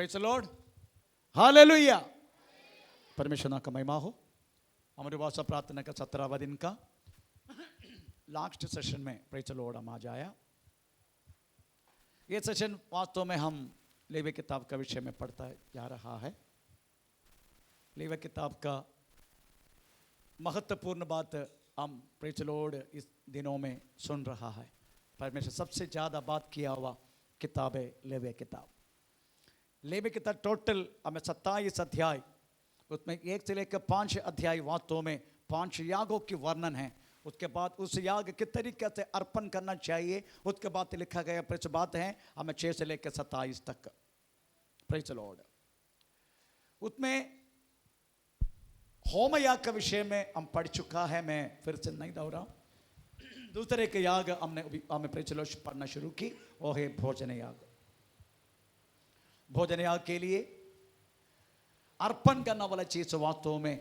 Praise the Lord, hallelujah. परमेश्वर का महिमा हो। हमारे वासा प्रार्थना का 17वां दिन का लास्ट सेशन में प्रेज़ द लॉर्ड हम आज आया। ये सेशन वास्तव में हम लेवी किताब का विषय में पढ़ता जा रहा है। लेवी किताब का महत्वपूर्ण बात हम प्रेज़ द लॉर्ड इस दिनों में सुन रहा है। परमेश्वर सबसे ज़्यादा बात किया हुआ किताब है लेवी किताब। लेवी किताब टोटल हमें 27 अध्याय, उसमें 1 से लेकर 5 अध्याय वास्तव में 5 यागों की वर्णन है। उसके बाद उस याग किस तरीके से अर्पण करना चाहिए उसके बाद लिखा गया प्रेस बात है हमें 6 से लेकर 27 तक। Praise the Lord. उसमें होम याग के विषय में हम पढ़ चुका है, मैं फिर से नहीं दोहराऊं। दूसरे के याग हमें प्रेज़ द लॉर्ड पढ़ना शुरू की, वो है भोजन याग। भोजन याग के लिए अर्पण करने वाला चीज वास्तव में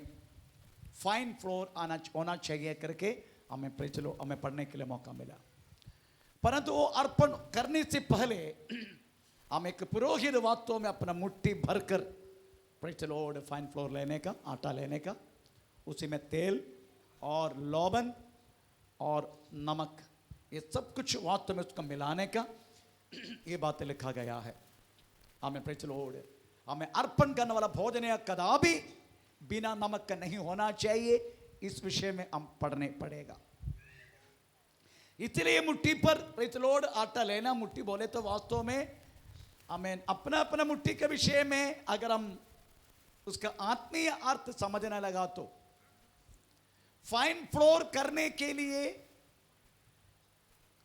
फाइन फ्लोर होना चाहिए करके हमें प्रेज़ द लॉर्ड हमें पढ़ने के लिए मौका मिला। परंतु वो अर्पण करने से पहले हम एक पुरोहित वास्तव में अपना मुट्ठी भरकर praise the Lord fine floor लेने का, आटा लेने का, उसी में तेल और लौबन और नमक ये सब कुछ वास्तव में उसका मिलाने का ये बात लिखा गया है। हमें प्रेज़ द लॉर्ड हमें अर्पण करने वाला भोजन या कदापि बिना नमक का नहीं होना चाहिए, इस विषय में हम पढ़ने पड़ेगा। इसलिए मुट्ठी पर प्रेज़ द लॉर्ड आटा लेना, मुट्ठी बोले तो वास्तव में हमें अपना अपना मुट्ठी के विषय में अगर हम उसका आत्मीय अर्थ समझने लगा तो फाइन फ्लोर करने के लिए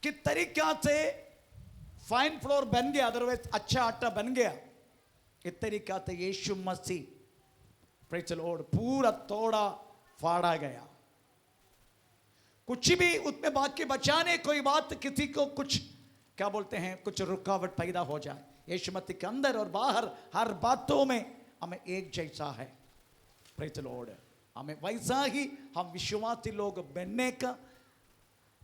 किस तरीका से फाइन फ्लोर बन गया, अदरवाइज अच्छा आटा बन गया, इस तरीका से यीशु मसीह प्रेज़ द लॉर्ड पूरा तोड़ा फाड़ा गया। कुछ भी उसमें बाकी बचाने कोई बात किसी को कुछ क्या बोलते हैं कुछ रुकावट पैदा हो जाए, यीशु मसीह के अंदर और बाहर हर बातों में हमें एक जैसा है। प्रेज़ द लॉर्ड हमें वैसा ही हम विश्वासी लोग बनने का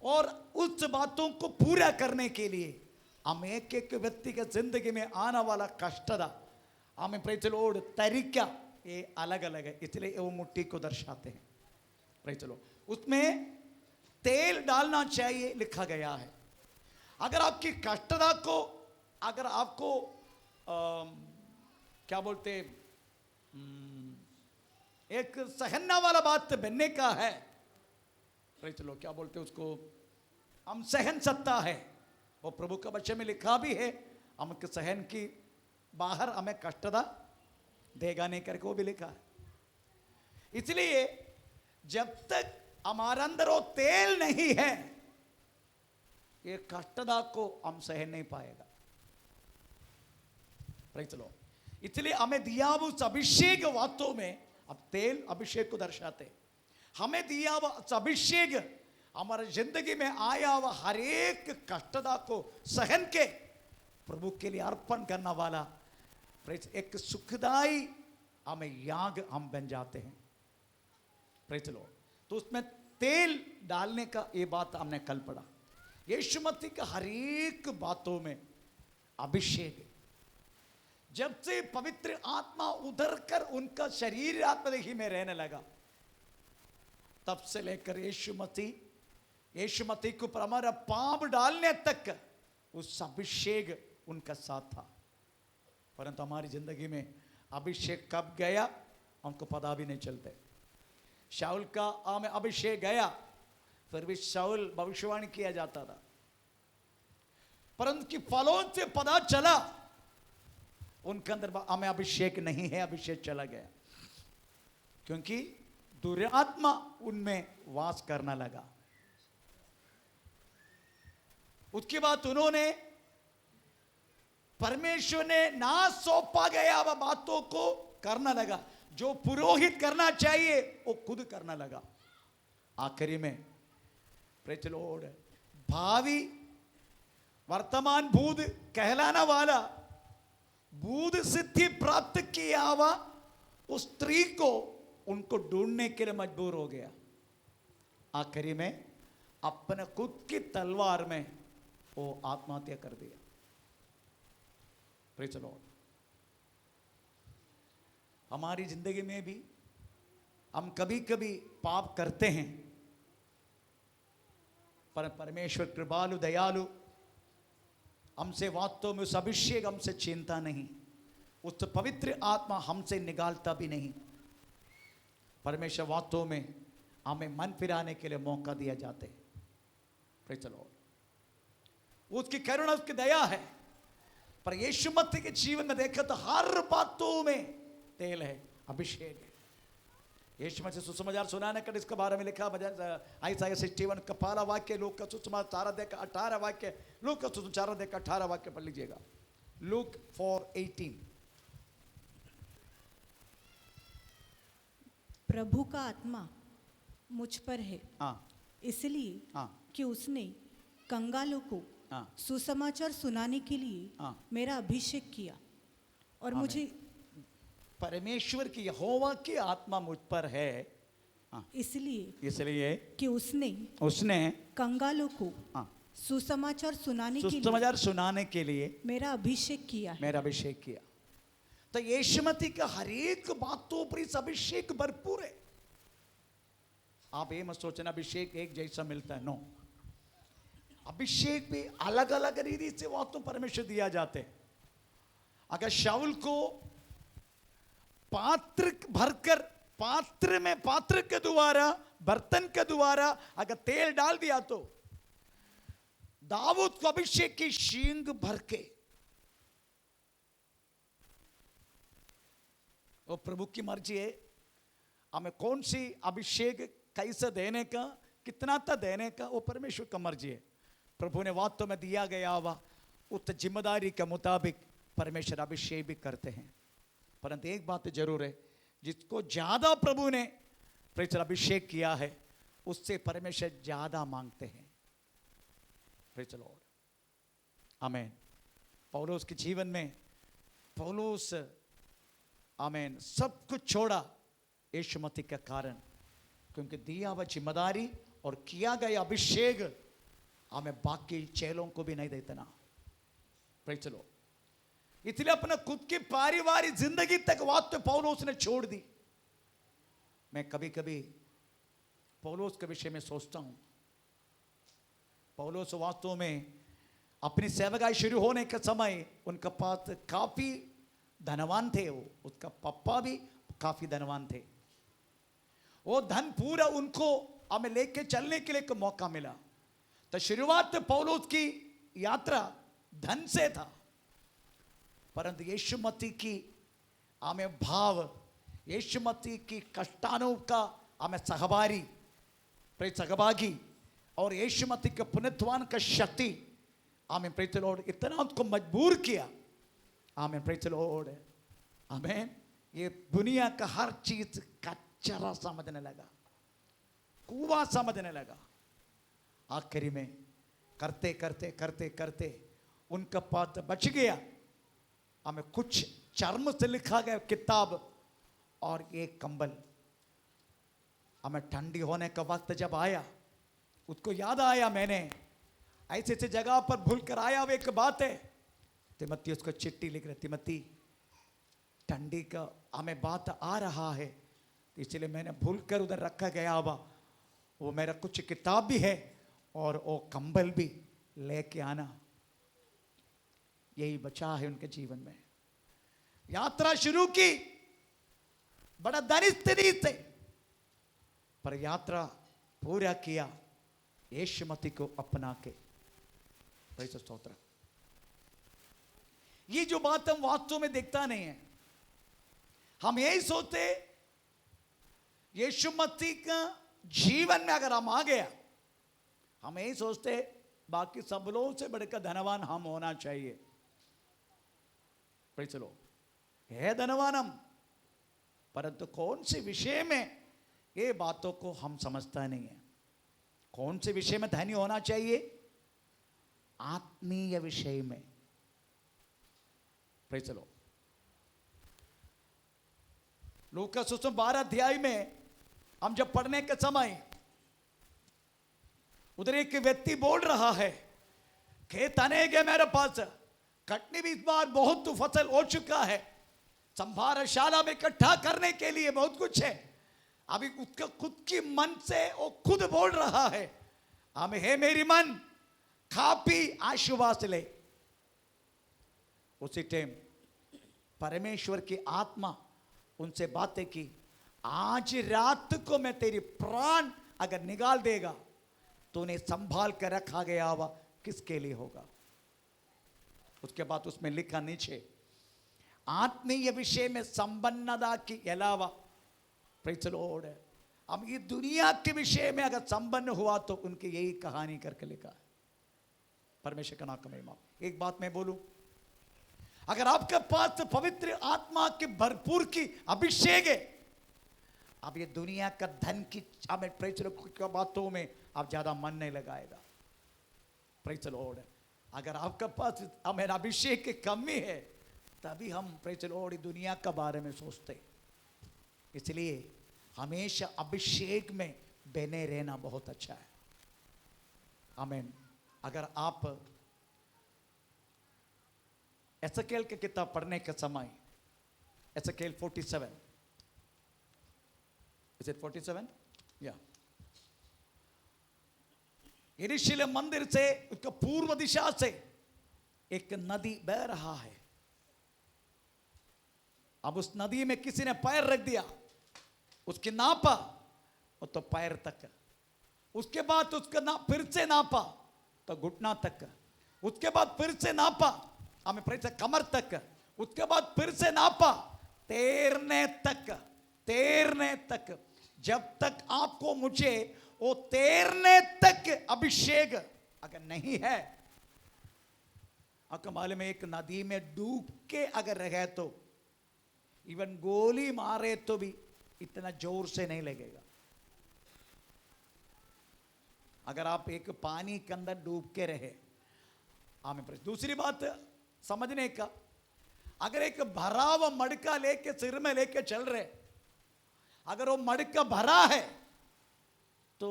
और उस बातों को पूरा करने के लिए हम एक एक व्यक्ति के जिंदगी में आने वाला कष्टदा हमें प्रेज़ द लॉर्ड तरीका ये अलग अलग है, इसलिए वो मुट्ठी को दर्शाते हैं। प्रेज़ द लॉर्ड उसमें तेल डालना चाहिए लिखा गया है। अगर आपकी कष्टदा को अगर आपको क्या बोलते एक सहना वाला बात बनने का है, प्रेज़ द लॉर्ड क्या बोलते उसको हम सहन सकता है, वो प्रभु का वचन में लिखा भी है हम सहन की बाहर हमें कष्टदा देगा नहीं करके वो भी लिखा है। इसलिए जब तक हमारे अंदर वो तेल नहीं है ये कष्टदा को हम सहन नहीं पाएगा। प्रेज़ द लॉर्ड इसलिए हमें दिया उस अभिषेक वास्तव में अब तेल अभिषेक को दर्शाते, हमें दिया उस अभिषेक हमारे जिंदगी में आया हुआ हर एक कष्टदा को सहन के प्रभु के लिए अर्पण करने वाला एक सुखदाई हमें याग हम बन जाते हैं। प्रेज़ द लॉर्ड तो उसमें तेल डालने का ये बात हमने कल पढ़ा। यीशु मसीह का हर एक बातों में अभिषेक जब से पवित्र आत्मा उधर कर उनका शरीर आत्मदेही में रहने लगा तब से लेकर यीशु मसीह को पर हमारा पाप डालने तक उस अभिषेक उनका साथ था। परंतु हमारी जिंदगी में अभिषेक कब गया हमको पता भी नहीं चलते। शाऊल का हमें अभिषेक गया फिर भी शाऊल भविष्यवाणी किया जाता था, परंतु की फलों से पता चला उनके अंदर हमें अभिषेक नहीं है, अभिषेक चला गया क्योंकि दुरात्मा उनमें वास करना लगा। उसके बाद उन्होंने परमेश्वर ने ना सौंपा गया वह बातों को करना लगा, जो पुरोहित करना चाहिए वो खुद करना लगा। आखिरी में प्रेज़ द लॉर्ड भावी वर्तमान भूत कहलाना वाला भूत सिद्धि प्राप्त किया हुआ उस स्त्री को उनको ढूंढने के लिए मजबूर हो गया। आखिरी में अपने खुद की तलवार में वो आत्महत्या कर दिया। प्रेज़ द लॉर्ड हमारी जिंदगी में भी हम कभी कभी पाप करते हैं, पर परमेश्वर कृपालु दयालु हमसे वास्तव में उस अभिषेक हमसे छीनता नहीं, उस पवित्र आत्मा हमसे निकालता भी नहीं। परमेश्वर वास्तव में हमें मन फिराने के लिए मौका दिया जाते। Praise the Lord. उसकी करुणा उसकी दया है। पर यीशु मसीह के जीवन में देखा तो हर बातों में तेल है, अभिषेक है। यीशु मसीह सुसमाचार सुनाने का इसके बारे में लिखा Isaiah 61 का पहला वाक्य, लूक का सुसमाचार 4 अध्याय का 18 वाक्य, लूक का सुसमाचार 4 अध्याय का 18 वाक्य पढ़ लीजिएगा। लूक 4:18। प्रभु का आत्मा मुझ पर है, हाँ इसलिए हाँ कि उसने कंगालों को हाँ सुसमाचार सुनाने के लिए हाँ। मेरा अभिषेक किया और आमीन। मुझे परमेश्वर की यहोवा की आत्मा मुझ पर है, हाँ, इसलिए कि उसने कंगालों को हाँ सुसमाचार सुनाने के लिए सुसमाचार सुनाने के लिए मेरा अभिषेक किया है। मेरा अभिषेक किया। तो यीशु मसीह का हर एक बातों पर इस अभिषेक भरपूर है। आप ये मत सोचना अभिषेक एक जैसा मिलता है, नो। अभिषेक भी अलग अलग रीति से बातों परमेश्वर दिया जाते हैं। अगर शाऊल को पात्र भरकर पात्र के द्वारा, बर्तन के द्वारा अगर तेल डाल दिया तो दाऊद को अभिषेक की शींग भर के, वो प्रभु की मर्जी है हमें कौन सी अभिषेक कैसे देने का, कितना तक देने का, वो परमेश्वर का मर्जी है। प्रभु ने वास्तव में दिया गया हुआ उस जिम्मेदारी के मुताबिक परमेश्वर अभिषेक भी करते हैं। परंतु एक बात जरूर है, जिसको ज्यादा प्रभु ने परमेश्वर अभिषेक किया है उससे परमेश्वर ज्यादा मांगते हैं। प्रेज़ द लॉर्ड, आमीन। पौलुस के जीवन में पौलुस आमीन सब कुछ छोड़ा यीशु मसीह के कारण, क्योंकि दिया हुआ जिम्मेदारी और किया गया अभिषेक हमें बाकी चेलों को भी नहीं देते ना। Praise the Lord. इसलिए अपना खुद की पारिवारिक जिंदगी तक वास्तव पौलुस ने छोड़ दी। मैं कभी कभी पौलुस के विषय में सोचता हूं। पौलुस वास्तव में अपनी सेवकाई शुरू होने के समय उनका पास काफी धनवान थे। वो उसका पापा भी काफी धनवान थे। वो धन पूरा उनको हमें लेके चलने के लिए एक मौका मिला। तो शुरुआत पौलुस की यात्रा धन से था, परंतु यीशु मसीह की हमें भाव, यीशु मसीह की कष्टानों का हमें सहभागी और यीशु मसीह के पुनरुत्थान का शक्ति हमें प्रेज़ द लॉर्ड इतना उसको मजबूर किया। आमीन, प्रेज़ द लॉर्ड, आमीन। ये दुनिया का हर चीज कचरा समझने लगा, कुआं समझने लगा। आखिरी में करते करते करते करते उनका पास बच गया हमें कुछ चर्म से लिखा गया किताब और एक कंबल। हमें ठंडी होने का वक्त जब आया, उसको याद आया मैंने ऐसे ऐसे जगह पर भूल कर आया। वो एक बात है, तिमोथी उसको चिट्ठी लिख रहे, तिमोथी ठंडी का हमें बात आ रहा है, तो इसलिए मैंने भूल कर उधर रखा गया हुआ वो मेरा कुछ किताब भी है और वो कंबल भी लेके आना। यही बचा है उनके जीवन में। यात्रा शुरू की बड़ा दरिद्री से, पर यात्रा पूरा किया यीशु मसीह को अपना के। प्रेज़ द स्तोत्र। ये जो बात हम वास्तव में देखता नहीं है, हम यही सोचते यीशु मसीह का जीवन में अगर हम आ गया, हम यही सोचते बाकी सब लोगों से बढ़कर धनवान हम होना चाहिए। चलो है धनवान हम, परंतु कौन से विषय में ये बातों को हम समझता नहीं है। कौन से विषय में धनी होना चाहिए? आत्मीय विषय में। चलो लूका 12 अध्याय में हम जब पढ़ने के समय उधर एक व्यक्ति बोल रहा है, खेत अनेक है मेरे पास, कटनी भी इस बार बहुत फसल हो चुका है, संभारशाला में इकट्ठा करने के लिए बहुत कुछ है। अभी उसका खुद की मन से वो खुद बोल रहा है, हमें है मेरी मन, खा पी आशीर्वाद ले। उसी टाइम परमेश्वर की आत्मा उनसे बातें की, आज रात को मैं तेरी प्राण अगर निकाल देगा तो उन्हें संभाल कर रखा गया हुआ किसके लिए होगा। उसके बाद उसमें लिखा नीचे, आत्मीय विषय में संपन्नता के अलावा, प्रेज़ द लॉर्ड, हम ये दुनिया के विषय में अगर संपन्न हुआ तो उनकी यही कहानी करके लिखा है। परमेश्वर का नाम का महिमा। एक बात मैं बोलूं, अगर आपके पास पवित्र आत्मा के भरपूर की अभिषेक है, अब ये दुनिया का धन की हमें प्रेज़ द लॉर्ड की बातों में आप ज्यादा मन नहीं लगाएगा। प्रेज़ द लॉर्ड, अगर आपके पास हमें अभिषेक की कमी है तभी हम प्रेज़ द लॉर्ड दुनिया के बारे में सोचते। इसलिए हमेशा अभिषेक में बने रहना बहुत अच्छा है। आमीन। अगर आप एसकेल की किताब पढ़ने के समय, एसकेल 47, इज इट 47? या यरूशलेम मंदिर से उसका पूर्व दिशा से एक नदी बह रहा है। अब उस नदी में किसी ने पैर रख दिया, उसकी नापा वो तो पैर तक, उसके बाद उसका फिर से नापा तो घुटना तक, उसके बाद फिर से नापा हमें प्रेज़ कमर तक, उसके बाद फिर से नापा तैरने तक, तैरने तक। जब तक आपको मुझे वो तैरने तक अभिषेक अगर नहीं है, आपको मालूम है एक नदी में डूब के अगर रहे तो इवन गोली मारे तो भी इतना जोर से नहीं लगेगा। अगर आप एक पानी के अंदर डूब के रहे, आमीन। दूसरी बात समझने का, अगर एक भरा हुआ मटका लेके सिर में लेके चल रहे, अगर वो मटका भरा है तो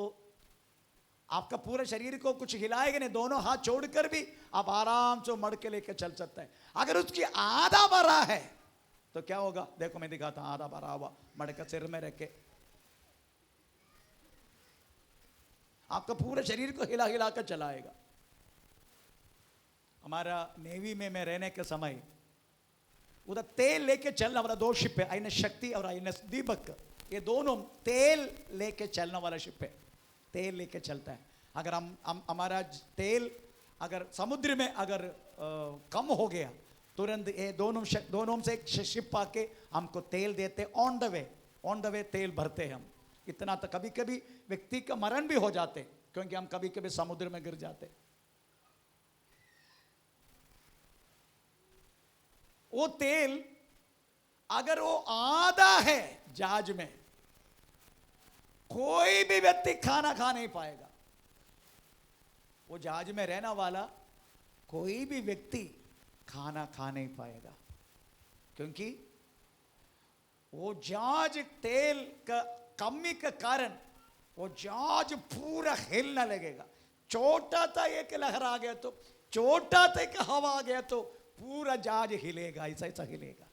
आपका पूरे शरीर को कुछ हिलाएगा नहीं, दोनों हाथ छोड़कर भी आप आराम से मटके लेके चल सकते हैं। अगर उसकी आधा भरा है तो क्या होगा, देखो मैं दिखाता हूं, आधा भरा हुआ मटका सिर में रखे आपका पूरे शरीर को हिला हिला कर चलाएगा। हमारा नेवी में मैं रहने के समय उधर तेल लेके चलने वाला 2 शिप है, आईने शक्ति और आईने दीपक, ये दोनों तेल लेके चलने वाला शिप है, तेल लेके चलता है। अगर हम हमारा तेल अगर समुद्र में अगर कम हो गया तुरंत ये दोनों से एक शिप आके हमको तेल देते, ऑन द वे तेल भरते हैं हम। इतना तो कभी कभी व्यक्ति का मरण भी हो जाते क्योंकि हम कभी कभी समुद्र में गिर जाते। वो तेल अगर वो आधा है जहाज में, कोई भी व्यक्ति खाना खा नहीं पाएगा। वो जहाज में रहने वाला कोई भी व्यक्ति खाना खा नहीं पाएगा, क्योंकि वो जहाज तेल का कमी के कारण वो जहाज पूरा हिलने लगेगा। छोटा सा एक लहर आ गया तो, छोटा सा एक हवा आ गया तो पूरा जहाज हिलेगा, ऐसा ऐसा हिलेगा।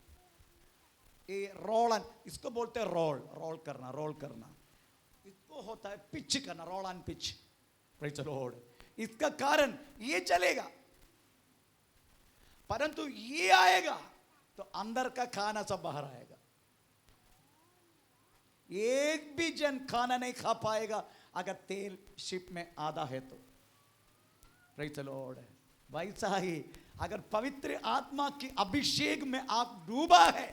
ये रोलन, इसको बोलते हैं रोल करना, रोल करना। इसको होता है पिच करना, roll and pitch. Praise the lord. इसका कारण ये चलेगा, परंतु ये आएगा तो अंदर का खाना सब बाहर आएगा। एक भी जन खाना नहीं खा पाएगा अगर तेल शिप में आधा है तो। Praise the Lord. वैसा ही अगर पवित्र आत्मा की अभिषेक में आप डूबा है,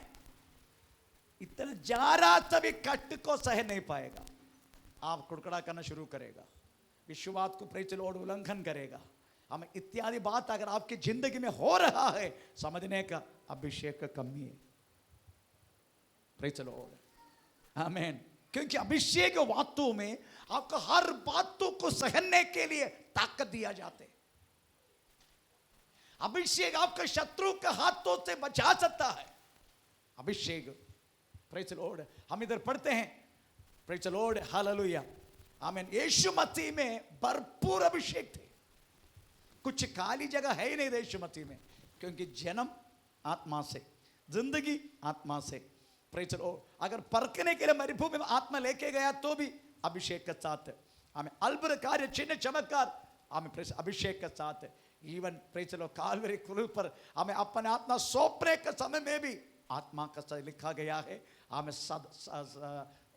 इतना जरा तभी कष्ट को सह नहीं पाएगा, आप कुड़कुड़ा करना शुरू करेगा, विश्वास को प्रेज़ द लॉर्ड उल्लंघन करेगा। हमें इत्यादि बात अगर आपकी जिंदगी में हो रहा है, समझने का अभिषेक का कमी है। Praise the Lord. आमीन। क्योंकि अभिषेक बातों में आपको हर बातों को सहने के लिए ताकत दिया जाते। अभिषेक आपका शत्रु के हाथों से बचा सकता है। अभिषेक, प्रेज़ द लॉर्ड। हम इधर पढ़ते हैं, प्रेज़ द लॉर्ड, हालेलुया, आमीन। यीशु मसीह में भरपूर अभिषेक थे, कुछ खाली जगह है ही नहीं यीशु मसीह में, क्योंकि जन्म आत्मा से, जिंदगी आत्मा से। Praise the Lord. अगर परखने के लिए मरुभूमि में आत्मा लेके गया तो भी अभिषेक के साथ, हमें अद्भुत कार्य चिन्ह चमत्कार हमें प्रेस अभिषेक के साथ, even praise the Lord Kalvari क्रूस पर हमें अपने आत्मा सौंपने के समय में भी आत्मा का लिखा गया है, हमें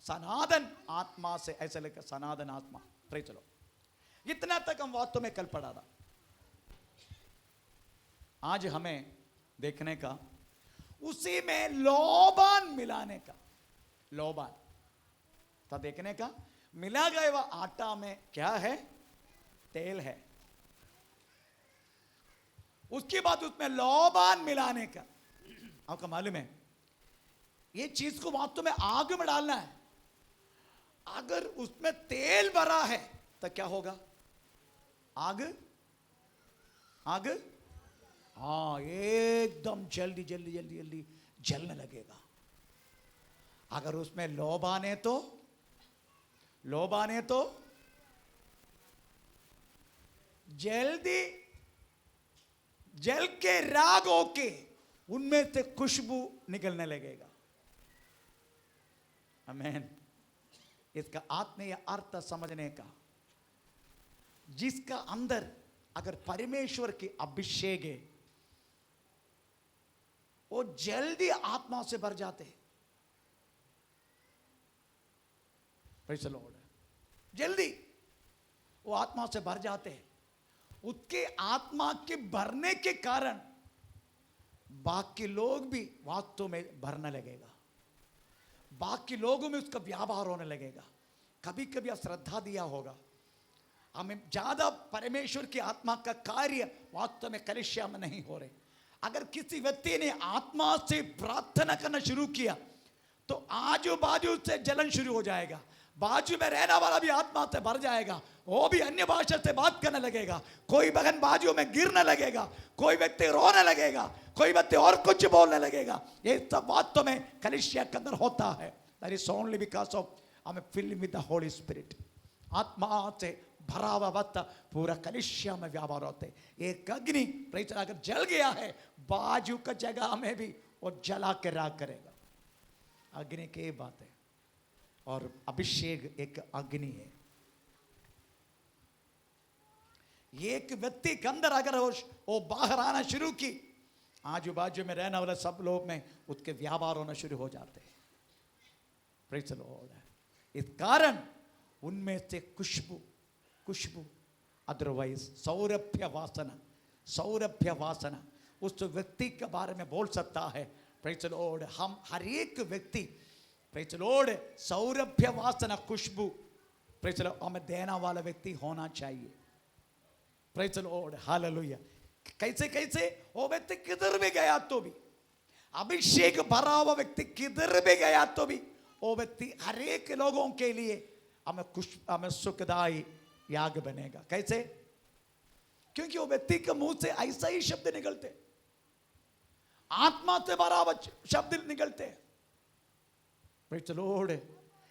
सनातन आत्मा से, ऐसे लिखा सनातन आत्मा। Praise the Lord. इतना तक हम वास्तव में कल पढ़ा था। आज हमें देखने का उसी में लोबान मिलाने का, लोबान तो देखने का, मिला गया वह आटा में क्या है? तेल है। उसके बाद उसमें लोबान मिलाने का। आपको मालूम है ये चीज को वास्तव में आग में डालना है। अगर उसमें तेल भरा है तो क्या होगा? आग, आग, हाँ एकदम जल्दी जल्दी जल्दी जल्दी जलने लगेगा। अगर उसमें लोबान है तो, लोबान है तो जल्दी जल के राग होके उनमें से खुशबू निकलने लगेगा। आमीन। इसका आत्मीय अर्थ समझने का, जिसका अंदर अगर परमेश्वर की अभिषेक है वो जल्दी आत्मा से भर जाते हैं। Praise the Lord. जल्दी वो आत्मा से भर जाते हैं। उसके आत्मा के भरने के कारण बाकी लोग भी वास्तव में भरने लगेगा, बाकी लोगों में उसका व्यापार होने लगेगा। कभी कभी श्रद्धा दिया होगा, हमें ज्यादा परमेश्वर की आत्मा का कार्य वास्तव में कलिसिया में नहीं हो रहे। अगर किसी व्यक्ति ने आत्मा से प्रार्थना करना शुरू किया तो आजू बाजू से जलन शुरू हो जाएगा, बाजू में रहने वाला भी आत्मा से भर जाएगा, वो भी अन्य भाषा से बात करने लगेगा, कोई बहन बाजू में गिरने लगेगा, कोई व्यक्ति रोने लगेगा, कोई व्यक्ति और कुछ बोलने लगेगा। ये सब वास्तव में कलीसिया के अंदर होता है। That is only because of I am filled with the Holi spirit. आत्मा से भरा हुआ वक्त पूरा कलीसिया में व्यापार होते। एक अग्नि प्रेज अगर जल गया है बाजू का जगह में भी वो जला के राख करेगा। अग्नि की बात है और अभिषेक एक अग्नि है। एक व्यक्ति के अंदर अगर वो बाहर आना शुरू की, आजू बाजू में रहने वाले सब लोग में उसके व्यापार होना शुरू हो जाते हैं। Praise the Lord. इस कारण उनमें से खुशबू, खुशबू अदरवाइज सौरभ्य वासना, सौरभ्य वासना उस व्यक्ति के बारे में बोल सकता है। Praise the Lord. हम हर एक व्यक्ति प्रेज द लॉर्ड सौरभ्य वासना खुशबू प्रेज द लॉर्ड हमें देना वाला व्यक्ति होना चाहिए। Praise the Lord. हालेलुया। कैसे कैसे वो व्यक्ति किधर भी गया तो भी, अभिषेक भरा हुआ व्यक्ति किधर भी गया तो भी वो व्यक्ति हर एक लोगों के लिए हमें सुखदाई याग बनेगा। कैसे? क्योंकि वो व्यक्ति के मुंह से ऐसा ही शब्द निकलते, आत्मा से भरा हुआ शब्द निकलते। Praise the Lord.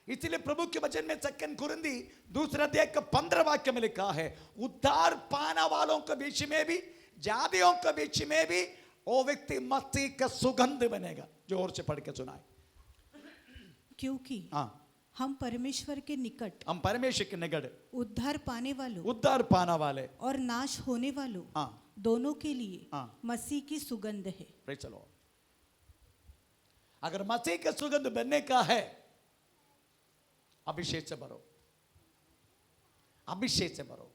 इसलिए प्रभु के वचन में 2 कुरिन्थी 2 अध्याय का 15 वाक्य में लिखा है, उद्धार पाने वालों के बीच में भी जातियों के बीच में भी वो व्यक्ति मसीह का सुगंध बनेगा। जोर से पढ़ के सुनाए। क्योंकि हाँ, हम परमेश्वर के निकट, हम परमेश्वर के निकट उद्धार पाने वालों, उद्धार पाने वाले और नाश होने वालों, हाँ, दोनों के लिए हाँ, मसीह की सुगंध है। Praise the Lord. अगर मसीह का सुगंध बनने का है, अभिषेक से भरो, अभिषेक से भरो।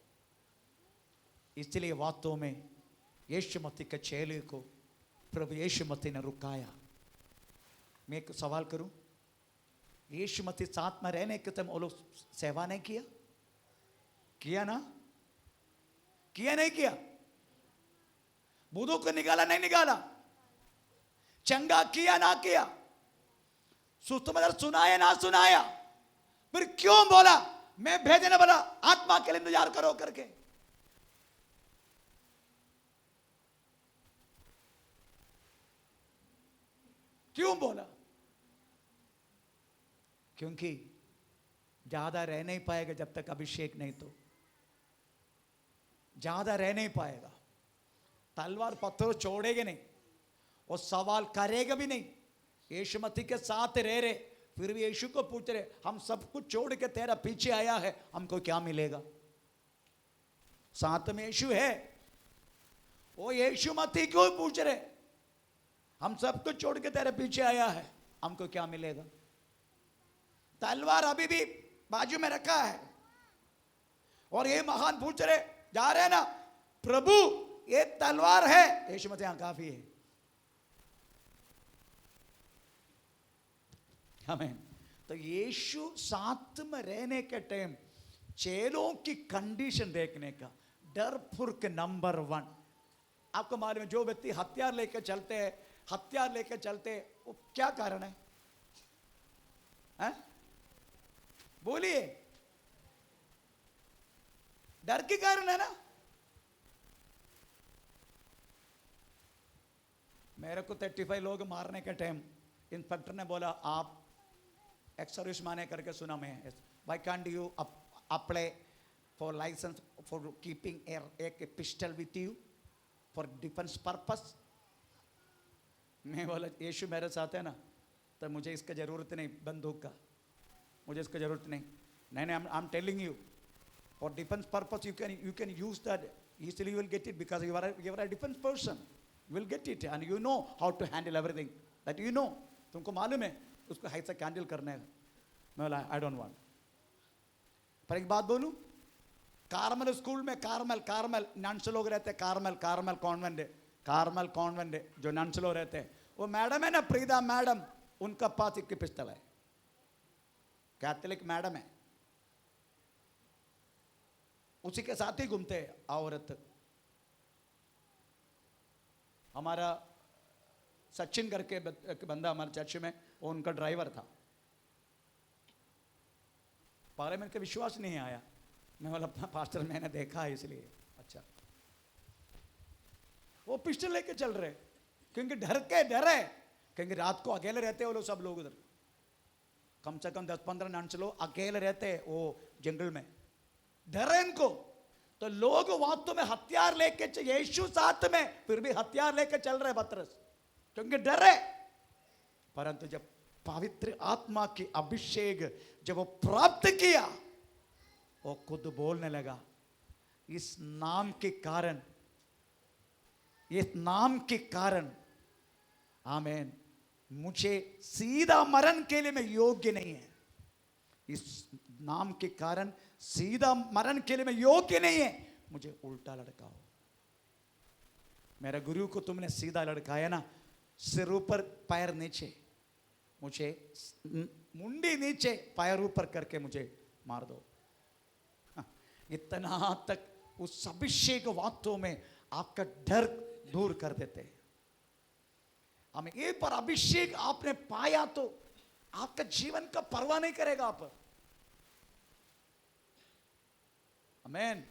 इसलिए वास्तव में यीशु मसीह के चेले को प्रभु यीशु मसीह ने रुकाया। मैं एक सवाल करूं, यीशु मसीह साथ में रहने के समय वो लोग सेवा नहीं किया? किया ना? किया नहीं किया? बूढ़ों को निकाला नहीं निकाला? चंगा किया ना किया? सुसमाचार सुनाया ना सुनाया? फिर क्यों बोला मैं भेजने वाला आत्मा के लिए इंतजार करो करके? क्यों बोला? क्योंकि ज्यादा रह नहीं पाएगा जब तक अभिषेक नहीं, तो ज्यादा रह नहीं पाएगा। तलवार पत्थर छोड़ेगा नहीं, वो सवाल करेगा भी नहीं। यीशु मसीह के साथ रह रहे, फिर भी यीशु को पूछ रहे, हम सब कुछ छोड़ के तेरा पीछे आया है, हमको क्या मिलेगा? साथ में यीशु है, वो यीशु मसीह को पूछ रहे, हम सब कुछ छोड़ के तेरे पीछे आया है, हमको क्या मिलेगा? तलवार अभी भी बाजू में रखा है, और ये महान पूछ रहे, जा रहे ना प्रभु, ये तलवार है। यीशु मसीह काफी है। आमीन। तो यीशु साथ में रहने के टाइम चेलों की कंडीशन देखने का, डरपुर के नंबर 1। आपको मालूम है, जो व्यक्ति हथियार लेकर चलते हैं, हथियार लेकर चलते हैं, वो क्या कारण है? बोलिए, डर के कारण है ना। मेरे को 35 लोग मारने के टाइम इंस्पेक्टर ने बोला, आप एक्स सर्विस मैन करके सुना मैं, why can't you apply for licence for keeping एक pistol with you for defence purpose? मैं बोला, यीशु मेरे साथ है ना, तो मुझे इसका जरूरत नहीं, बंदूक का मुझे इसका जरूरत नहीं। नहीं, I am telling you, for defence purpose you can use that easily, you will get it because you are a defense person, you will get it and you know how to handle everything that you know। तुमको मालूम है उसको ऐसा handle करने है। मैं बोला, I don't want. पर एक बात बोलूं, कार्मल स्कूल में कार्मल नंस लोग रहते, कार्मल कॉन्वेंट जो नंस लोग रहते हैं, वो मैडम है ना, प्रीदा मैडम, उनका पास एक पिस्टल है, कैथोलिक मैडम है, उसी के साथ ही घूमते हैं औरत। हमारा सचिन करके एक बंदा हमारे चर्च में, वो उनका ड्राइवर था। पहले मेरे को विश्वास नहीं आया, मैं बोला पास्टर मैंने देखा है इसलिए। अच्छा, वो पिस्टल लेके चल रहे, क्योंकि डर है, क्योंकि रात को अकेले रहते वो लोग, सब लोग उधर कम से कम 10-15 नंस लोग अकेले रहते वो जंगल में, डर है इनको। तो लोग वास्तव में हथियार लेके, यीशु साथ में, फिर भी हथियार लेके चल रहे पतरस, क्योंकि डर है। परंतु जब पवित्र आत्मा की अभिषेक जब वो प्राप्त किया, वो खुद बोलने लगा, इस नाम के कारण आमीन, मुझे सीधा मरण के लिए मैं योग्य नहीं है। इस नाम के कारण सीधा मरण के लिए मैं योग्य नहीं है, मुझे उल्टा लड़काओ। मेरे गुरु को तुमने सीधा लड़काया ना, सिर ऊपर पैर नीचे, मुझे मुंडी नीचे पैर ऊपर करके मुझे मार दो। इतना तक उस अभिषेक वास्तव में आपका डर दूर कर देते हैं। हमें एक बार अभिषेक आपने पाया तो आपका जीवन का परवाह नहीं करेगा आप। आमीन।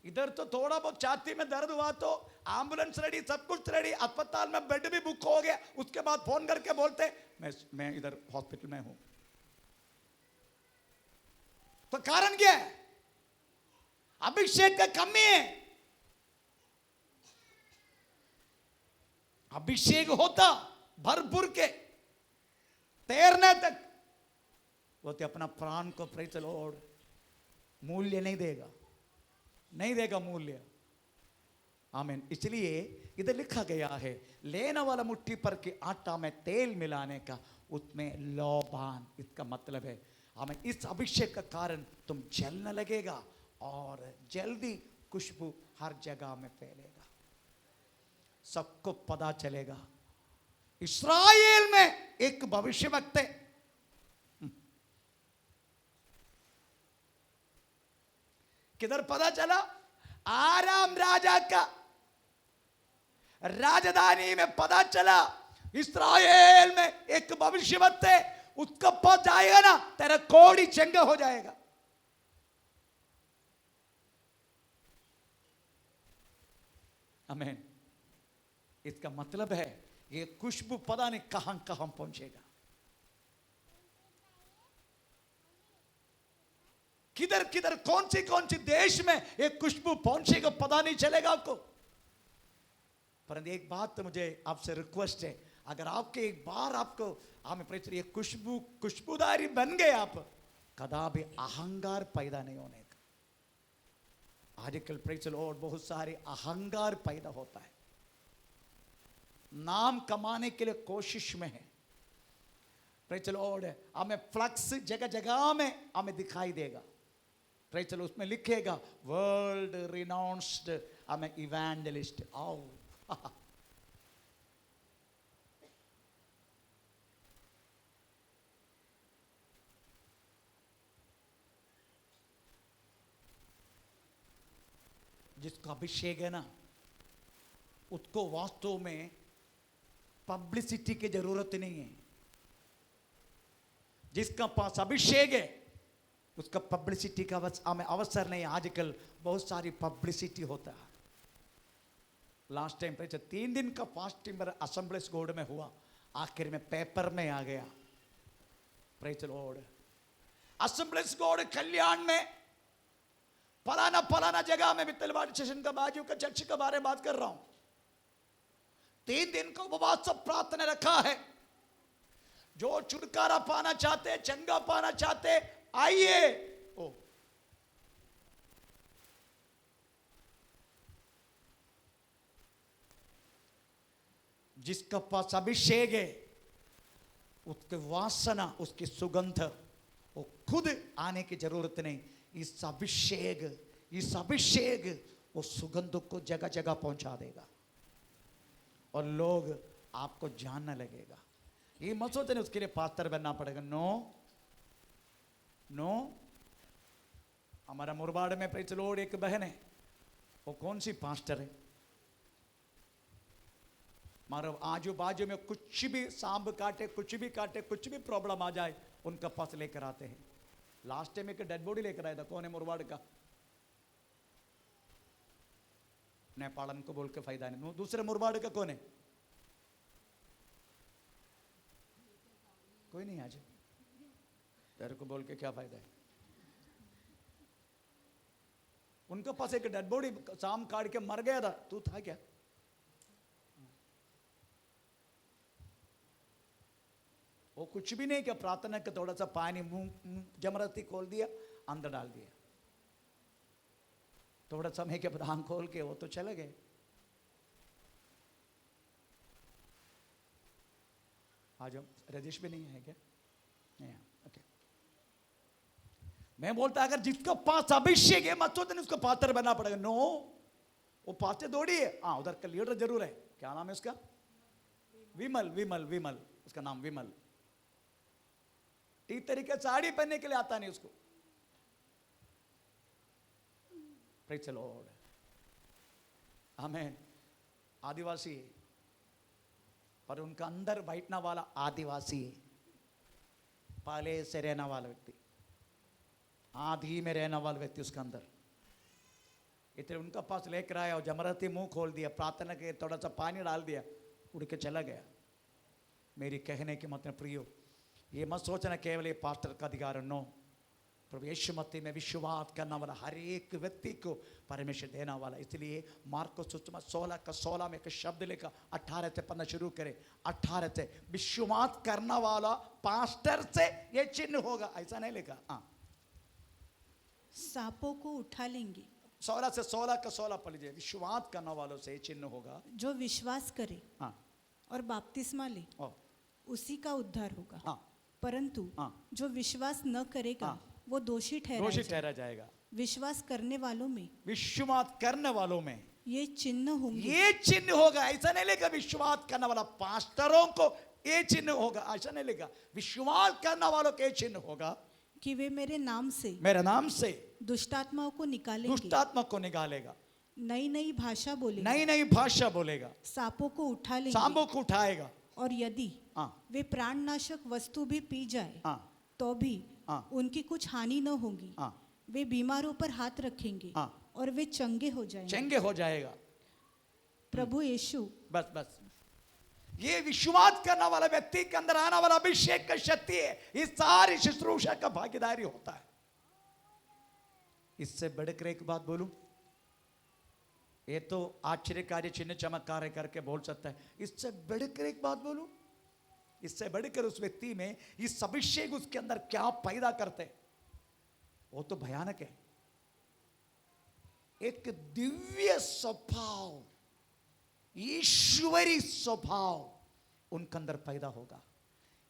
इधर तो थोड़ा बहुत छाती में दर्द हुआ तो एम्बुलेंस रेडी, सब कुछ रेडी, अस्पताल में बेड भी बुक हो गया, उसके बाद फोन करके बोलते मैं इधर हॉस्पिटल में हूं। तो कारण क्या है? अभिषेक का कमी है। अभिषेक होता भरपूर के तैरने तक, वो तो अपना प्राण को प्रेज द लॉर्ड मूल्य नहीं देगा मूल्य। आमीन। इसलिए इधर लिखा गया है, लेने वाला मुट्ठी पर के आटा में तेल मिलाने का उसमें लोबान, इसका मतलब है हमें इस अभिषेक का कारण तुम जलने लगेगा और जल्दी खुशबू हर जगह में फैलेगा, सबको पता चलेगा। इस्राएल में एक भविष्यवक्ता किधर पता चला? आराम राजा का राजधानी में पता चला, इस्राएल में एक भविष्यवक्ता, उसका पद जाएगा ना, तेरा कोड़ी चंगा हो जाएगा। आमीन। इसका मतलब है ये खुशबू पता नहीं कहां कहां पहुंचेगा, किधर किधर कौन सी देश में एक खुशबू पहुंचेगा पता नहीं चलेगा आपको। परंतु एक बात तो मुझे आपसे रिक्वेस्ट है, अगर आपके एक बार आपको हमें प्रेचर ये खुशबूदारी बन गए आप, कदापि अहंकार पैदा नहीं होने का। आजकल प्रेचर और बहुत सारे अहंकार पैदा होता है, नाम कमाने के लिए कोशिश में है। प्रेचर लॉर्ड, हमें फ्लक्स जगह जगह में हमें दिखाई देगा। प्रेचर उसमें लिखेगा वर्ल्ड रिनाउंस्ड हमें इवेंजलिस्ट। आओ जिसका अभिषेक है ना, उसको वास्तव में पब्लिसिटी की जरूरत नहीं है। जिसका पास अभिषेक है उसका पब्लिसिटी का हमें अवसर नहीं है। आजकल बहुत सारी पब्लिसिटी होता है। लास्ट टाइम 3 दिन का फास्टिंग मेरा असेंबलीज गोड में हुआ, आखिर में पेपर में आ गया। प्रेज द लॉर्ड, असेंबलीज गोड कल्याण में फलाना जगह में बितलवाड़ी स्टेशन का बाजू का चर्च के बारे में बात कर रहा हूं। 3 दिन का उपवास सब प्रार्थना रखा है। जो छुटकारा पाना चाहते, चंगा पाना चाहते, आइए। ओ जिसका पास अभिषेक है उसके वासना, उसकी सुगंध, वो खुद आने की जरूरत नहीं। इस अभिषेक वो सुगंध को जगह जगह पहुंचा देगा और लोग आपको जानने लगेगा। ये मत सोचते नहीं उसके लिए पास्टर बनना पड़ेगा। नो। हमारा मुरबाड़ में प्रेज द लॉर्ड एक बहन है, वो कौन सी पास्टर है, हमारे आजू बाजू में कुछ भी सांप काटे, कुछ भी प्रॉब्लम आ जाए, उनका पास लेकर आते हैं। लास्ट टाइम एक डेड बॉडी लेकर आया था। कौन है मुरबाड़ का? नेपालन को बोल के फायदा नहीं। दूसरे मुरबाड़ का कौन है? कोई नहीं। आज तेरे को बोल के क्या फायदा है? उनके पास एक डेड बॉडी शाम काट के मर गया था। तू था क्या? वो कुछ भी नहीं किया, प्रार्थना का थोड़ा सा पानी मुंह जमरती खोल दिया, अंदर डाल दिया। थोड़ा समय के बाद आंख खोल के वो तो चले गए। आज रजिश भी नहीं है क्या? नहीं। ओके, मैं बोलता अगर जिसका पास अभिषेक है मत सोचने उसको पात्र बनना पड़ेगा। नो, वो पात्र दौड़ी है। हाँ, उधर का लीडर जरूर है। क्या नाम है उसका? विमल। उसका नाम विमल। ठीक तरीके साड़ी पहनने के लिए आता नहीं उसको। Praise the Lord. हमें आदिवासी है, पर उनका अंदर बैठने वाला आदिवासी है। पहले से रहने वाला व्यक्ति, आदि में रहने वाला व्यक्ति उसका अंदर। इतने उनका पास लेकर आया और जमरती मुंह खोल दिया, प्रार्थना के थोड़ा सा पानी डाल दिया, उड़ के चला गया। मेरी कहने के मतलब प्रियो, ये मत सोचना केवल ये पास्टर का अधिकार। नो, प्रभु यीशु मसीह में विश्वास करने वाला हर एक व्यक्ति को परमेश्वर देना वाला। इसलिए मार्को सुसमाचार 16 में एक शब्द लेकर 18 से पढ़ना शुरू करें। 18 से विश्वास करने वाला पास्टर से ये चिन्ह होगा, ऐसा नहीं लिखा। हाँ, सांपों को उठा लेंगे। 16 पढ़ लीजिए। विश्वास करने वालों से चिन्ह होगा, जो विश्वास करे हाँ, और बपतिस्मा ले उसी का उद्धार होगा। हाँ, परंतु जो विश्वास न करेगा वो दोषी ठहरा जाएगा। विश्वास करने वालों में ये चिन्ह होगा। ऐसा नहीं लेगा विश्वास करने वाला पास्टरों को ये चिन्ह होगा, ऐसा नहीं लेगा। विश्वास करने वालों के चिन्ह होगा कि वे मेरे नाम से दुष्टात्माओं को निकालेगा, नई भाषा बोलेगा, सांपों को उठाएगा, और यदि वे प्राणनाशक वस्तु भी पी जाए तो भी उनकी कुछ हानि न होगी। वे बीमारों पर हाथ रखेंगे और वे चंगे हो जाएगा। प्रभु यीशु, बस ये विश्वास करने वाला व्यक्ति के अंदर आने वाला अभिषेक का शक्ति है। इस सारी शुश्रूषा का भागीदारी होता है। इससे बढ़कर एक बात बोलूं, ये तो आश्चर्यकारी चिन्ह चमत्कार करके बोल सकता है, इससे बढ़कर एक बात बोलूं, इससे बढ़कर उस व्यक्ति में इस अभिषेक उसके अंदर क्या पैदा करते, वो तो भयानक है। एक दिव्य स्वभाव, ईश्वरी स्वभाव उनके अंदर पैदा होगा,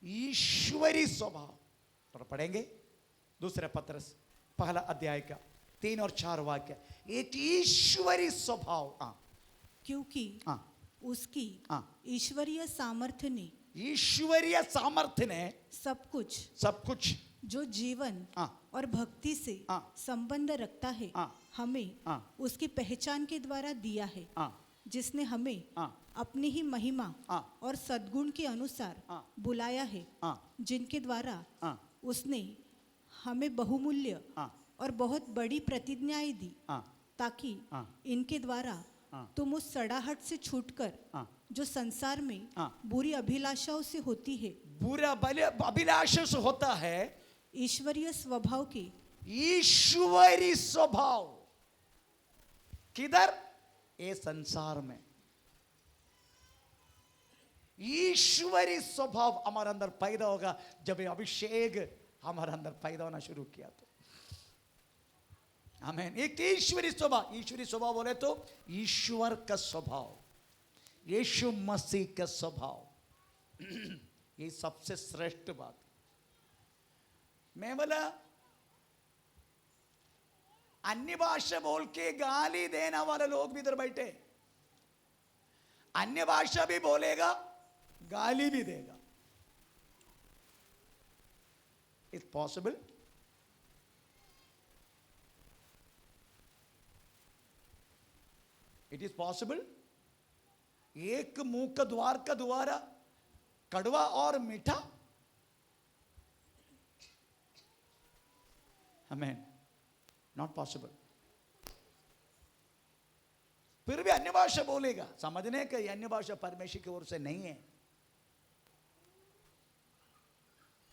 ईश्वरी स्वभाव। तो पढ़ेंगे दूसरे पत्रस पहला अध्याय का 3 और 4 वाक्य, एक ईश्वरी स्वभाव। क्योंकि उसकी ईश्वरीय सामर्थ्य ने, ईश्वरीय सामर्थ्य ने सब कुछ जो जीवन और भक्ति से संबंध रखता है हमें उसकी पहचान के द्वारा दिया है, जिसने हमें अपनी ही महिमा और सद्गुण के अनुसार बुलाया है, जिनके द्वारा उसने हमें बहुमूल्य और बहुत बड़ी प्रतिज्ञाएं दी, ताकि इनके द्वारा तुम उस सड़ाहट से छूटकर जो संसार में बुरी अभिलाषाओं से होती है, बुरा अभिलाषा से होता है, ईश्वरीय स्वभाव के, ईश्वरी स्वभाव किधर, ये संसार में ईश्वरी स्वभाव हमारे अंदर पैदा होगा जब ये अभिषेक हमारे अंदर पैदा होना शुरू किया तो। आमीन। एक ईश्वरी स्वभाव, ईश्वरी स्वभाव बोले तो ईश्वर का स्वभाव, यीशु मसीह का स्वभाव, ये सबसे श्रेष्ठ बात। मैं बोला अन्य भाषा बोल के गाली देने वाले लोग भी इधर बैठे, अन्य भाषा भी बोलेगा गाली भी देगा। It's possible? It is possible? एक मुंह का द्वारा कड़वा और मीठा, आमीन, नॉट पॉसिबल। फिर भी अन्य भाषा बोलेगा, समझने का अन्य भाषा परमेश्वर की ओर से नहीं है,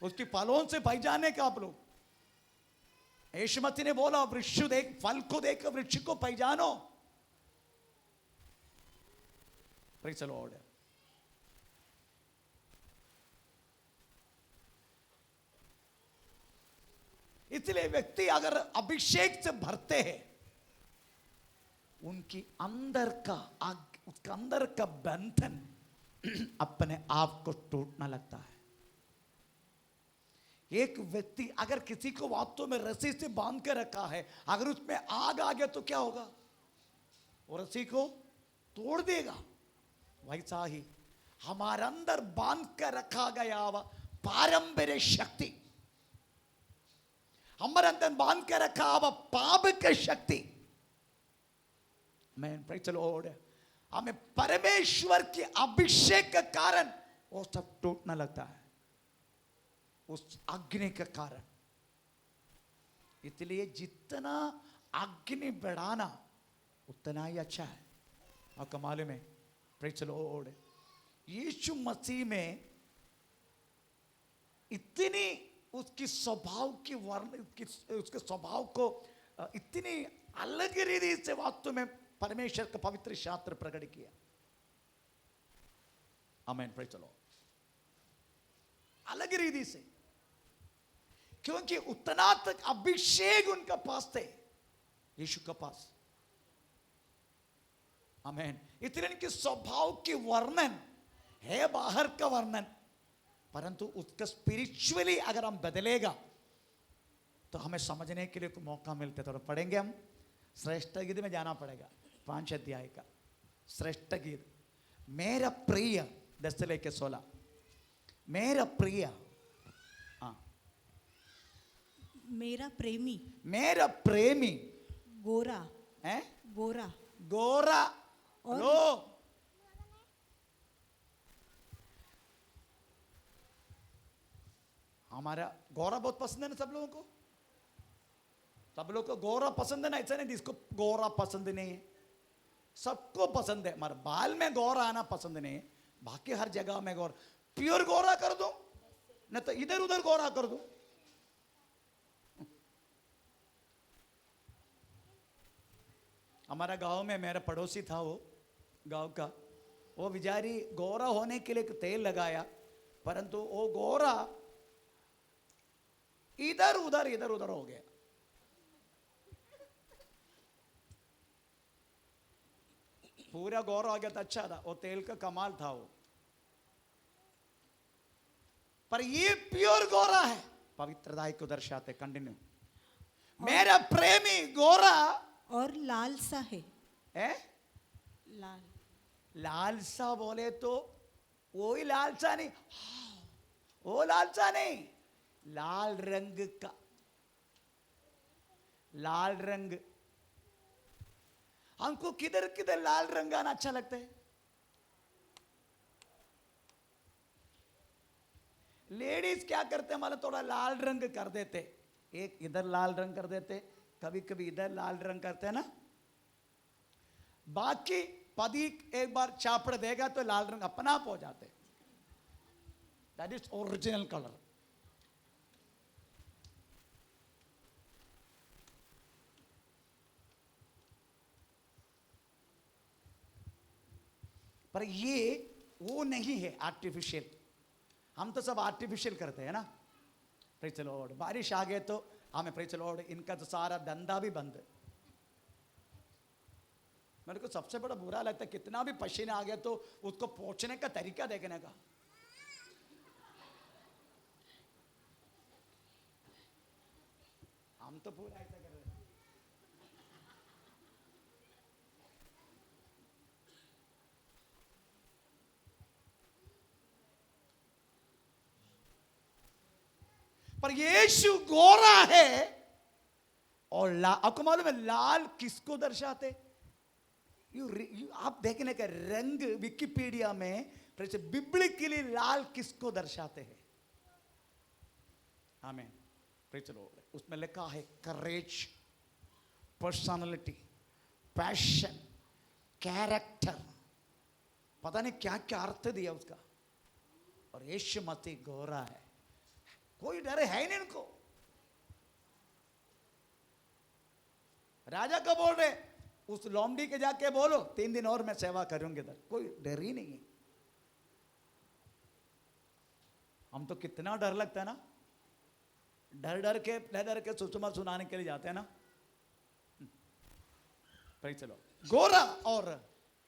उसकी फलों से पहचाने का। आप लोग यीशु मसीह ने बोला वृक्ष देख, फल को देख वृक्ष को पहचानो। Praise the Lord. इसलिए व्यक्ति अगर अभिषेक से भरते हैं, उनकी अंदर का उसका अंदर का बंधन अपने आप को टूटने लगता है। एक व्यक्ति अगर किसी को वास्तव में रस्सी से बांध कर रखा है, अगर उसमें आग आ गया तो क्या होगा, वो रस्सी को तोड़ देगा। वैसा ही हमारे अंदर बांध कर रखा गया पारंपरिक शक्ति, हमारे अंदर बांध के रखा हुआ पाप की शक्ति, मैं प्रेज़ द लॉर्ड, हमें परमेश्वर के अभिषेक के कारण वो सब टूटने लगता है, उस अग्नि के कारण। इसलिए जितना अग्नि बढ़ाना उतना ही अच्छा है। और कमाल में प्रेज़ द लॉर्ड, यीशु मसीह में इतनी उसकी स्वभाव की उसके स्वभाव को इतनी अलग रीति से वास्तव में परमेश्वर का पवित्र शास्त्र प्रकट किया। आमीन, प्रेज़ द लॉर्ड। अलग रीति से, क्योंकि उतना तक अभिषेक उनका पास थे, यीशु के पास। आमीन। इतने इनके स्वभाव के वर्णन है बाहर का वर्णन, परंतु उसका स्पिरिचुअली अगर हम बदलेगा तो हमें समझने के लिए मौका मिलता है। तो पढ़ेंगे हम श्रेष्ठ गीत में जाना पड़ेगा, 5 अध्याय का श्रेष्ठ गीत। मेरा प्रिय 10 से लेके 16, मेरा प्रिय, मेरा प्रेमी, मेरा प्रेमी गोरा है, गोरा गोरा और लो, हमारा गोरा बहुत पसंद है ना सब लोगों को, सब लोग को गोरा पसंद है ना, ऐसा नहीं जिसको गोरा पसंद नहीं है, सबको पसंद है। हमारे बाल में गोरा आना पसंद नहीं है, बाकी हर जगह में गोरा, प्योर गोरा कर दो न तो इधर उधर गोरा कर दो। हमारा गांव में मेरा पड़ोसी था, वो गांव का, वो बेचारी गोरा होने के लिए एक तेल लगाया, परंतु वो गोरा इधर उधर हो गया। पूरा गोरा हो गया था, अच्छा था वो तेल का, कमाल था वो। पर ये प्योर गोरा है, पवित्रता को दर्शाते। कंटिन्यू। मेरा प्रेमी गोरा और लाल सा है। लाल, लाल सा बोले तो वही लाल सा नहीं, वो लाल सा नहीं, लाल रंग का, लाल रंग। हमको किधर किधर लाल रंग आना अच्छा लगता है। लेडीज क्या करते हैं, मतलब थोड़ा लाल रंग कर देते, एक इधर लाल रंग कर देते, कभी कभी इधर लाल रंग करते हैं ना। बाकी पति एक बार चापड़ देगा तो लाल रंग अपना आप हो जाते। That is original colour. पर ये वो नहीं है आर्टिफिशियल। हम तो सब आर्टिफिशियल करते हैं ना। Praise the Lord. बारिश आ गए तो हमें प्रेज़ द लॉर्ड, इनका तो सारा धंधा भी बंद है। मेरे को सबसे बड़ा बुरा लगता है, कितना भी पसीना आ गया तो उसको पोंछने का तरीका देखने का। हम तो पूरा ऐसा कर रहे हैं। पर यीशु गोरा है और आपको मालूम है लाल किसको दर्शाते? आप देखने का रंग विकिपीडिया में बिब्लिकली लाल किसको दर्शाते हैं? आमीन। Praise the Lord. उसमें लिखा है करेज, पर्सनालिटी, पैशन, कैरेक्टर, पता नहीं क्या क्या अर्थ दिया उसका। और यीशु मसीह गोरा है, कोई डर है नहीं इनको। राजा को बोल रहे उस लोमड़ी के जाके बोलो 3 दिन और मैं सेवा करूंगी इधर, कोई डर ही नहीं है। हम तो कितना डर लगता है ना, डर डर के सुषमा सुनाने के लिए जाते हैं ना। चलो, गोरा और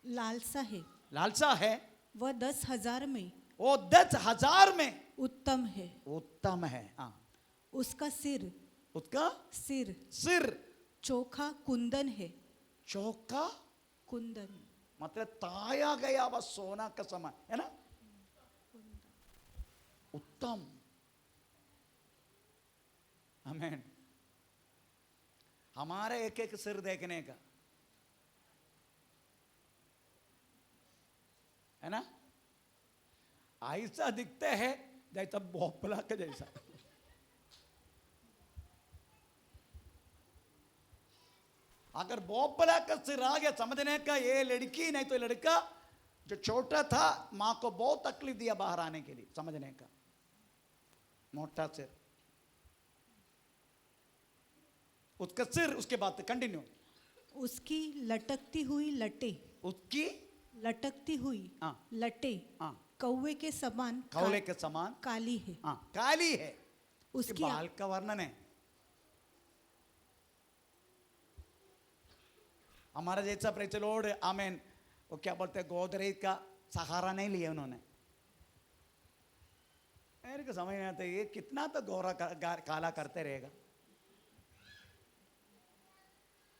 लालसा है, लालसा है, वह 10,000 में, वो 10,000 में उत्तम है, उत्तम है। उसका सिर, उसका सिर सिर चोखा कुंदन है। चौका कुंदन मतलब ताया गया वह सोना का समान है ना। उत्तम। आमीन। हमारे एक एक सिर देखने का है ना, ऐसा दिखते हैं जैसा भोपला के जैसा। अगर भोपला का सिर आ गया समझने का ये लड़की नहीं तो लड़का, जो छोटा था मां को बहुत तकलीफ दिया बाहर आने के लिए, समझने का। मोटा सिर, उसका सिर। उसके बाद कंटिन्यू। उसकी लटकती हुई लटे, उसकी लटकती हुई लटे कौवे के समान, कौवे के समान काली है। काली है। उसकी बाल का वर्णन है। हमारा जैसा प्रेज़ द लॉर्ड, आमीन, वो क्या बोलते हैं, गोदरेज का सहारा नहीं लिया उन्होंने। मेरे को समझ नहीं आता ये कितना तो गोरा काला करते रहेगा।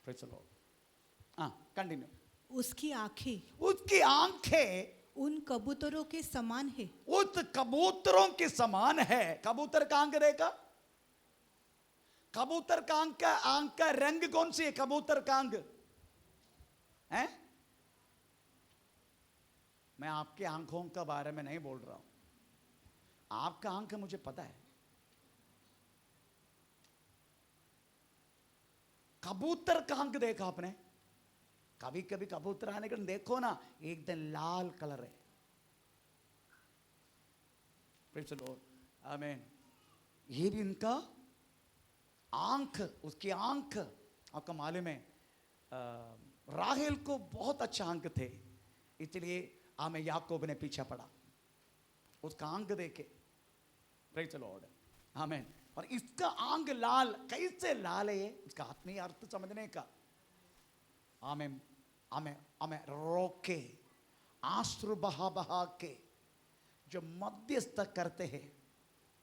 Praise the Lord. कंटिन्यू। उसकी आंखें, उसकी आंखें उन कबूतरों के समान है, उस कबूतरों के समान है। कबूतर का आंख देखा? कबूतर का आंख का रंग कौन सी है? कबूतर का आंख है। मैं आपके आंखों के बारे में नहीं बोल रहा हूं, आपका आंख मुझे पता है। कबूतर का आंख देखा आपने? कभी कभी कबूतर आने के देखो ना, एकदम लाल कलर है। Praise the Lord. आमीन। ये भी इनका आंख, उसकी आंख आपका मालूम है, राहेल को बहुत अच्छा अंक थे, इसलिए हमें याकूब ने पीछा पड़ा उसका अंक देके। प्रेज द लॉर्ड, आमीन। और इसका अंक लाल, कैसे लाल है ये, इसका आत्मीय अर्थ समझने का हमें हमें हमें रोके, आंसू बहा बहा के जो मध्यस्थ करते हैं,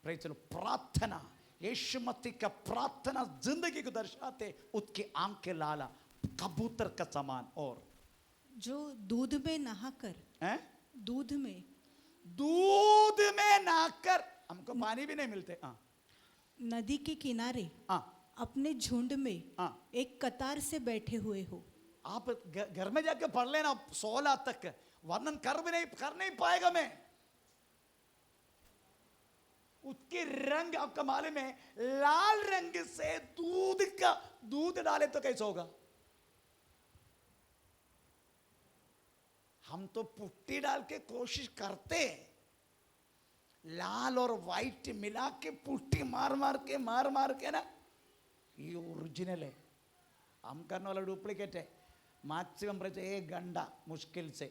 प्रेज द लॉर्ड, प्रार्थना, यीशु मसीह का प्रार्थना जिंदगी को दर्शाते, उसके आंख के लाला कबूतर का समान। और जो दूध में नहाकर, दूध में नहाकर, हमको पानी भी नहीं मिलते, नदी के किनारे अपने झुंड में एक कतार से बैठे हुए हो। आप घर में जाके पढ़ लेना 16 तक, वर्णन कर नहीं पाएगा मैं। उसके रंग आपका मालूम है, लाल रंग से दूध डाले तो कैसे होगा? हम तो पुट्टी डाल के कोशिश करते, लाल और व्हाइट मिला के पुट्टी मार मार के ना, ये ओरिजिनल है। हम करने वाला डुप्लीकेट है। मैक्सिमम रहते 1 घंटा मुश्किल से,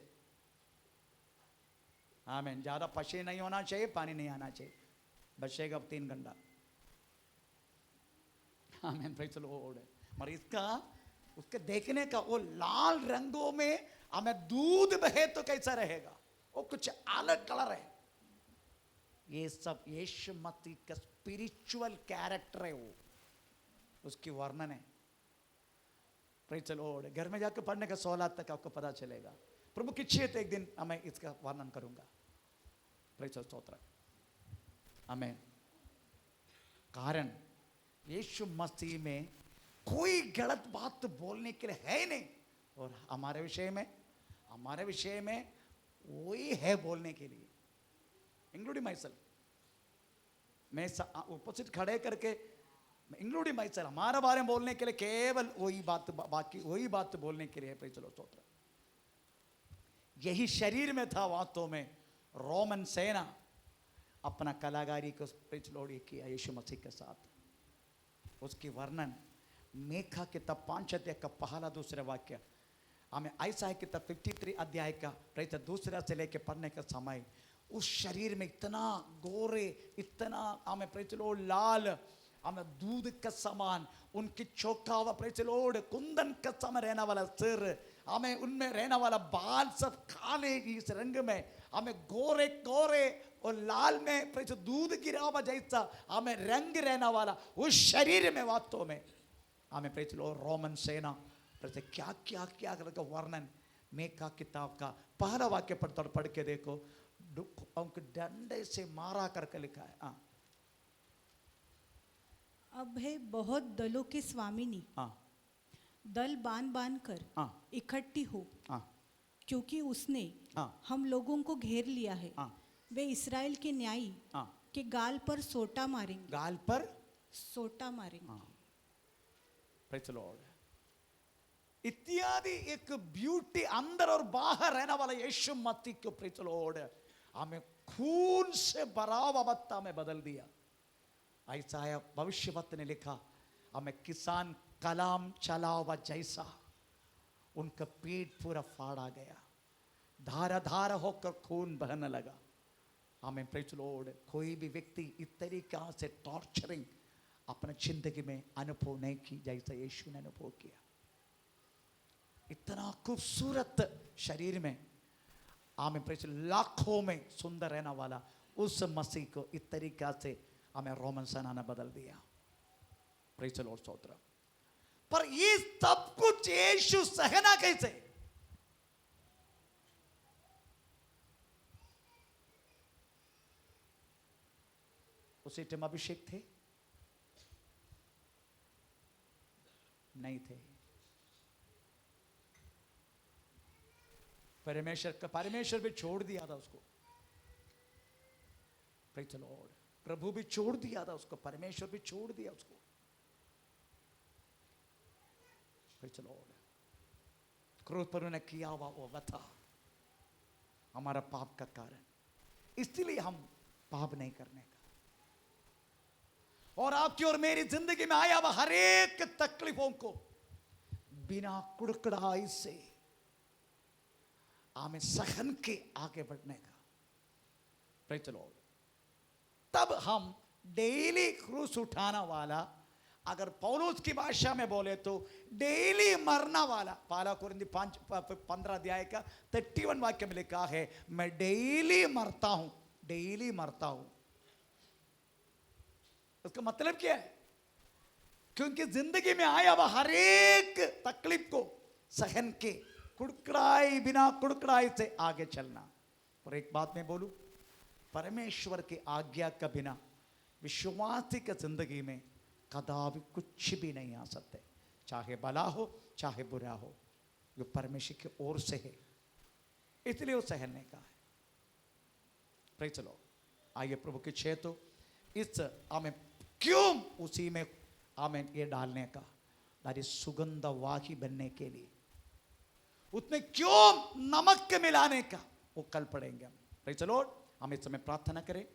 आमीन। ज्यादा पसीना नहीं होना चाहिए, पानी नहीं आना चाहिए, बचेगा 3 घंटा, आमीन। Praise the Lord. मगर इसका उसके देखने का वो लाल रंगों में हमें दूध बहे तो कैसा रहेगा, वो कुछ अलग कलर है। ये सब यीशु मसीह का स्पिरिचुअल कैरेक्टर है, वो उसकी वर्णन है। Praise the Lord. घर में जाकर पढ़ने का 16 तक आपको पता चलेगा। प्रभु की इच्छा है एक दिन मैं इसका वर्णन करूंगा। प्रेज़ द स्तोत्र, आमीन। कारण यीशु मसीह में कोई गलत बात बोलने के लिए है नहीं, और हमारे विषय में वही है बोलने के लिए, इंक्लूडिंग माई सेल्फ। मैं अपोजिट खड़े करके इंक्लूडिंग माई सेल्फ, हमारे बारे में बोलने के लिए केवल वही बात, बाकी वही बात बोलने के लिए। प्रेज़ द लॉर्ड, स्तोत्र। यही शरीर में था वास्तव में। रोमन सेना अपना कलाकारी को प्रेज़ द लॉर्ड किया यीशु मसीह के साथ। उसकी वर्णन मेखा किताब 5 अध्याय का पहला दूसरा वाक्य, हमें ऐसा है किताब 53 अध्याय का प्रेज़ द दूसरा से लेके पढ़ने का समय, उस शरीर में इतना गोरे, इतना हमें प्रेज़ द लॉर्ड लाल, हमें दूध का समान, उनकी चौका हुआ प्रेज़ द लॉर्ड कुंदन का समान रहने वाला सिर, हमें उनमें रहने वाला बाल सब काले इस रंग में, हमें गोरे गोरे और लाल में प्रेज़ द दूध गिरा हुआ जैसा हमें रंग रहने वाला उस शरीर में वास्तव में हमें प्रेज़ द लॉर्ड रोमन सेना प्रेज़ क्या क्या क्या करके वर्णन मेखा किताब का पहला वाक्य पढ़ के देखो, उनको डंडे से मारा करके लिखा है। अब है बहुत दलों के स्वामिनी, दल बांध बांध कर इकट्ठी हो, क्योंकि उसने हम लोगों को घेर लिया है। वे इस्राएल के न्यायी के गाल पर सोटा मारेंगे, गाल पर सोटा मारेंगे। Praise the Lord. इत्यादि एक ब्यूटी अंदर और बाहर रहने वाला यीशु मसीह को प्रेज़ द लॉर्ड हमें खून से भरा हुआ बत्ता में बदल दिया। ऐसा है भविष्यवक्ता ने लिखा, हमें किसान कलाम चला हुआ जैसा उनका पेट पूरा फाड़ा गया, धारा धारा होकर खून बहने लगा। हमें प्रेज़ द लॉर्ड कोई भी व्यक्ति इस तरीका से टॉर्चरिंग अपने जिंदगी में अनुभव नहीं की जैसा यीशु ने अनुभव किया। इतना खूबसूरत शरीर में हमें प्रेज़ लाखों में सुंदर रहने वाला उस मसीह को इस तरीका से हमें रोमन सेना ने बदल दिया। प्रेज़ द लॉर्ड, स्तोत्र। पर ये सब कुछ यीशु सहना कैसे? उसी टाइम अभिषेक थे? नहीं थे। परमेश्वर भी छोड़ दिया था उसको। Praise the Lord. प्रभु भी छोड़ दिया था उसको, परमेश्वर भी छोड़ दिया उसको। Praise the Lord. क्रोध पर उन्होंने किया हुआ वो व्यथा हमारा पाप का कारण, इसलिए हम पाप नहीं करने का। और आपकी और मेरी जिंदगी में आया हुआ हर एक तकलीफों को बिना कुड़कुड़ाई से हमें सहन के आगे बढ़ने का। Praise the Lord. तब हम डेली क्रूस उठाना वाला, अगर पौलुस की भाषा में बोले तो डेली मरना वाला, पहला कुरिन्थी 15 अध्याय का 31 वाक्य में लिखा है, मैं डेली मरता हूं, डेली मरता हूं। उसका मतलब क्या है? क्योंकि जिंदगी में आया वह हर एक तकलीफ को सहन के कुड़कुड़ाई, बिना कुड़कुड़ाई से आगे चलना। और एक बात मैं बोलूं, परमेश्वर की आज्ञा के बिना विश्वासी की जिंदगी में कदापि कुछ भी नहीं आ सकते, चाहे भला हो चाहे बुरा हो, जो परमेश्वर की ओर से है, इसलिए वो सहने का है। Praise the Lord. आइए प्रभु की छे तो इस हमें क्यों उसी में हमें ये डालने का, ताकि सुगंधवाही बनने के लिए उसमें क्यों नमक मिलाने का, वो कल पढ़ेंगे हम। Praise the Lord. हम इस समय प्रार्थना करें।